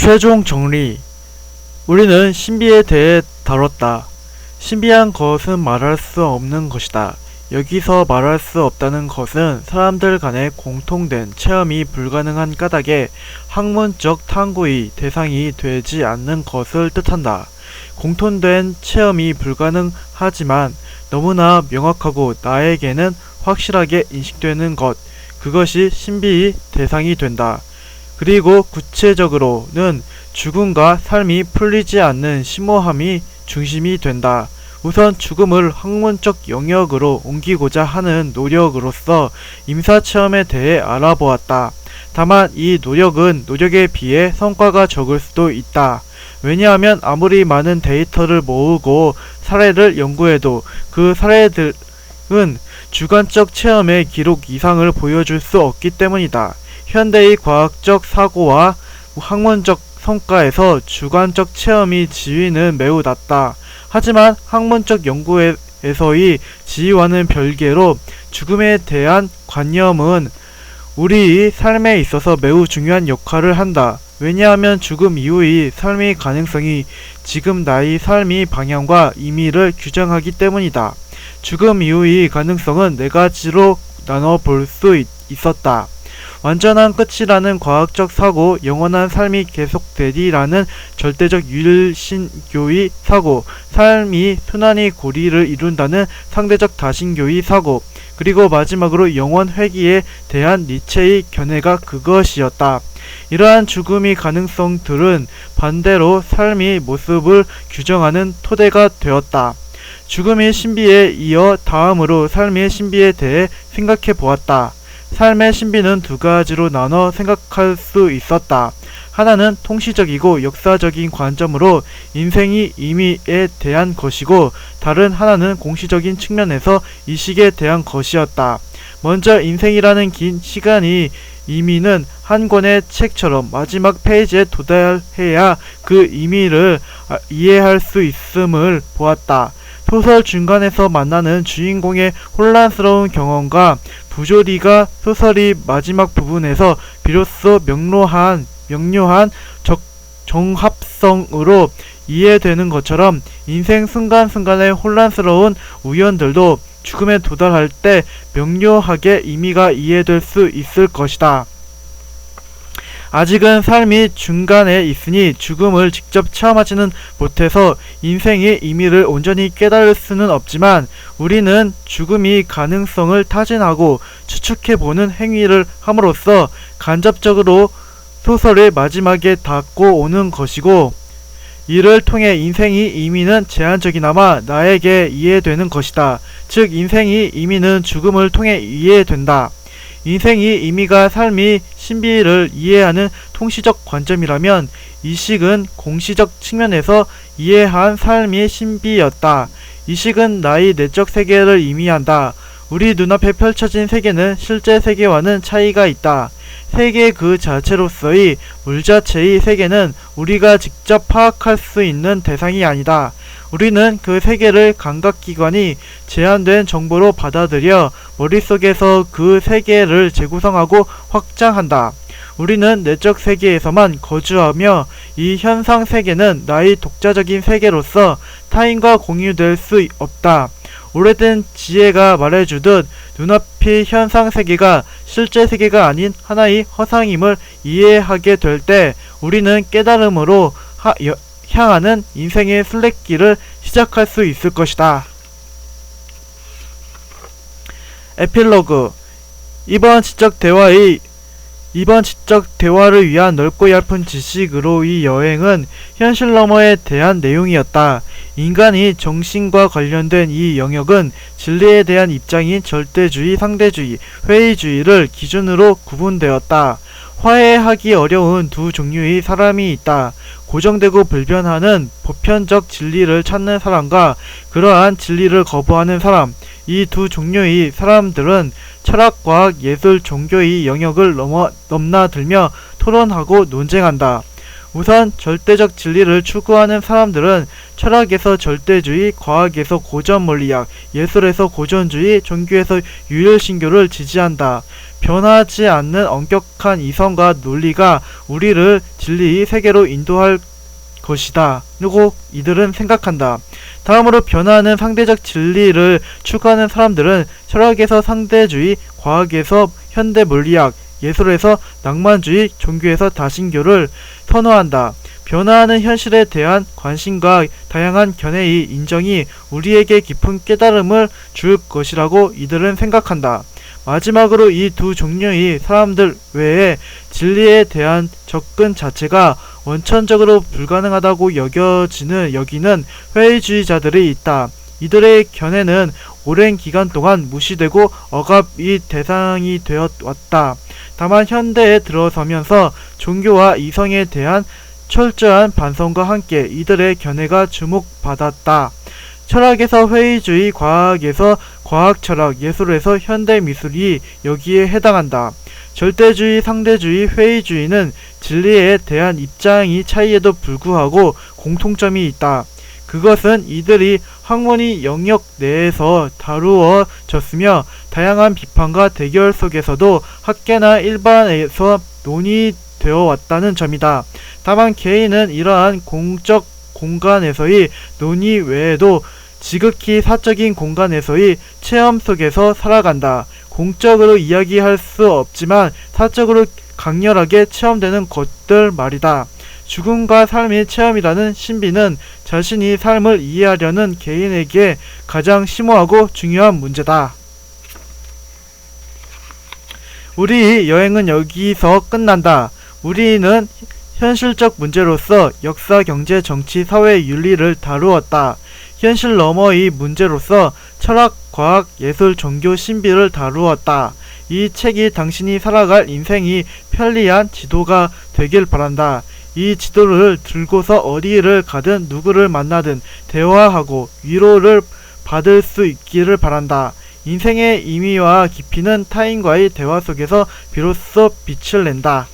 최종 정리. 우리는 신비에 대해 다뤘다. 신비한 것은 말할 수 없는 것이다. 여기서 말할 수 없다는 것은 사람들 간에 공통된 체험이 불가능한 까닭에 학문적 탐구의 대상이 되지 않는 것을 뜻한다. 공통된 체험이 불가능하지만 너무나 명확하고 나에게는 확실하게 인식되는 것, 그것이 신비의 대상이 된다. 그리고 구체적으로는 죽음과 삶이 풀리지 않는 심오함이 중심이 된다. 우선 죽음을 학문적 영역으로 옮기고자 하는 노력으로서 임사체험에 대해 알아보았다. 다만 이 노력에 비해 성과가 적을 수도 있다. 왜냐하면 아무리 많은 데이터를 모으고 사례를 연구해도 그 사례들은 주관적 체험의 기록 이상을 보여줄 수 없기 때문이다. 현대의 과학적 사고와 학문적 성과에서 주관적 체험의 지위는 매우 낮다. 하지만 학문적 연구에서의 지위와는 별개로 죽음에 대한 관념은 우리의 삶에 있어서 매우 중요한 역할을 한다. 왜냐하면 죽음 이후의 삶의 가능성이 지금 나의 삶의 방향과 의미를 규정하기 때문이다. 죽음 이후의 가능성은 네 가지로 나눠 볼 수 있었다. 완전한 끝이라는 과학적 사고, 영원한 삶이 계속되리라는 절대적 유일신교의 사고, 삶이 순환의 고리를 이룬다는 상대적 다신교의 사고, 그리고 마지막으로 영원 회귀에 대한 니체의 견해가 그것이었다. 이러한 죽음의 가능성들은 반대로 삶의 모습을 규정하는 토대가 되었다. 죽음의 신비에 이어 다음으로 삶의 신비에 대해 생각해 보았다. 삶의 신비는 두 가지로 나눠 생각할 수 있었다. 하나는 통시적이고 역사적인 관점으로 인생의 의미에 대한 것이고, 다른 하나는 공시적인 측면에서 이식에 대한 것이었다. 먼저 인생이라는 긴 시간의 의미는 한 권의 책처럼 마지막 페이지에 도달해야 그 의미를 이해할 수 있음을 보았다. 소설 중간에서 만나는 주인공의 혼란스러운 경험과 부조리가 소설의 마지막 부분에서 비로소 명료한 정합성으로 이해되는 것처럼 인생 순간순간의 혼란스러운 우연들도 죽음에 도달할 때 명료하게 의미가 이해될 수 있을 것이다. 아직은 삶이 중간에 있으니 죽음을 직접 체험하지는 못해서 인생의 의미를 온전히 깨달을 수는 없지만, 우리는 죽음의 가능성을 타진하고 추측해보는 행위를 함으로써 간접적으로 소설의 마지막에 닿고 오는 것이고, 이를 통해 인생의 의미는 제한적이나마 나에게 이해되는 것이다. 즉 인생의 의미는 죽음을 통해 이해된다. 인생의 의미가 삶의 신비를 이해하는 통시적 관점이라면 이식은 공시적 측면에서 이해한 삶의 신비였다. 이식은 나의 내적 세계를 의미한다. 우리 눈앞에 펼쳐진 세계는 실제 세계와는 차이가 있다. 세계 그 자체로서의 물자체의 세계는 우리가 직접 파악할 수 있는 대상이 아니다. 우리는 그 세계를 감각기관이 제한된 정보로 받아들여 머릿속에서 그 세계를 재구성하고 확장한다. 우리는 내적 세계에서만 거주하며 이 현상 세계는 나의 독자적인 세계로서 타인과 공유될 수 없다. 오래된 지혜가 말해주듯 눈앞의 현상 세계가 실제 세계가 아닌 하나의 허상임을 이해하게 될 때 우리는 깨달음으로 향하는 인생의 순례길을 시작할 수 있을 것이다. 에필로그. 이번 지적 대화를 위한 넓고 얇은 지식으로의 여행은 현실 너머에 대한 내용이었다. 인간이 정신과 관련된 이 영역은 진리에 대한 입장인 절대주의, 상대주의, 회의주의를 기준으로 구분되었다. 화해하기 어려운 두 종류의 사람이 있다. 고정되고 불변하는 보편적 진리를 찾는 사람과 그러한 진리를 거부하는 사람. 이 두 종류의 사람들은 철학, 과학, 예술, 종교의 영역을 넘나들며 토론하고 논쟁한다. 우선 절대적 진리를 추구하는 사람들은 철학에서 절대주의, 과학에서 고전물리학, 예술에서 고전주의, 종교에서 유일신교를 지지한다. 변하지 않는 엄격한 이성과 논리가 우리를 진리의 세계로 인도할 것이다. 그리고 이들은 생각한다. 다음으로 변화하는 상대적 진리를 추구하는 사람들은 철학에서 상대주의, 과학에서 현대물리학, 예술에서 낭만주의, 종교에서 다신교를 선호한다. 변화하는 현실에 대한 관심과 다양한 견해의 인정이 우리에게 깊은 깨달음을 줄 것이라고 이들은 생각한다. 마지막으로 이 두 종류의 사람들 외에 진리에 대한 접근 자체가 원천적으로 불가능하다고 여기는 회의주의자들이 있다. 이들의 견해는 오랜 기간 동안 무시되고 억압의 대상이 되어 왔다. 다만 현대에 들어서면서 종교와 이성에 대한 철저한 반성과 함께 이들의 견해가 주목받았다. 철학에서 회의주의, 과학에서 과학철학, 예술에서 현대미술이 여기에 해당한다. 절대주의, 상대주의, 회의주의는 진리에 대한 입장이 차이에도 불구하고 공통점이 있다. 그것은 이들이 학문의 영역 내에서 다루어졌으며 다양한 비판과 대결 속에서도 학계나 일반에서 논의되어 왔다는 점이다. 다만 개인은 이러한 공적 공간에서의 논의 외에도 지극히 사적인 공간에서의 체험 속에서 살아간다. 공적으로 이야기할 수 없지만 사적으로 강렬하게 체험되는 것들 말이다. 죽음과 삶의 체험이라는 신비는 자신이 삶을 이해하려는 개인에게 가장 심오하고 중요한 문제다. 우리 여행은 여기서 끝난다. 우리는 현실적 문제로서 역사, 경제, 정치, 사회, 윤리를 다루었다. 현실 너머의 문제로서 철학, 과학, 예술, 종교, 신비를 다루었다. 이 책이 당신이 살아갈 인생이 편리한 지도가 되길 바란다. 이 지도를 들고서 어디를 가든 누구를 만나든 대화하고 위로를 받을 수 있기를 바란다. 인생의 의미와 깊이는 타인과의 대화 속에서 비로소 빛을 낸다.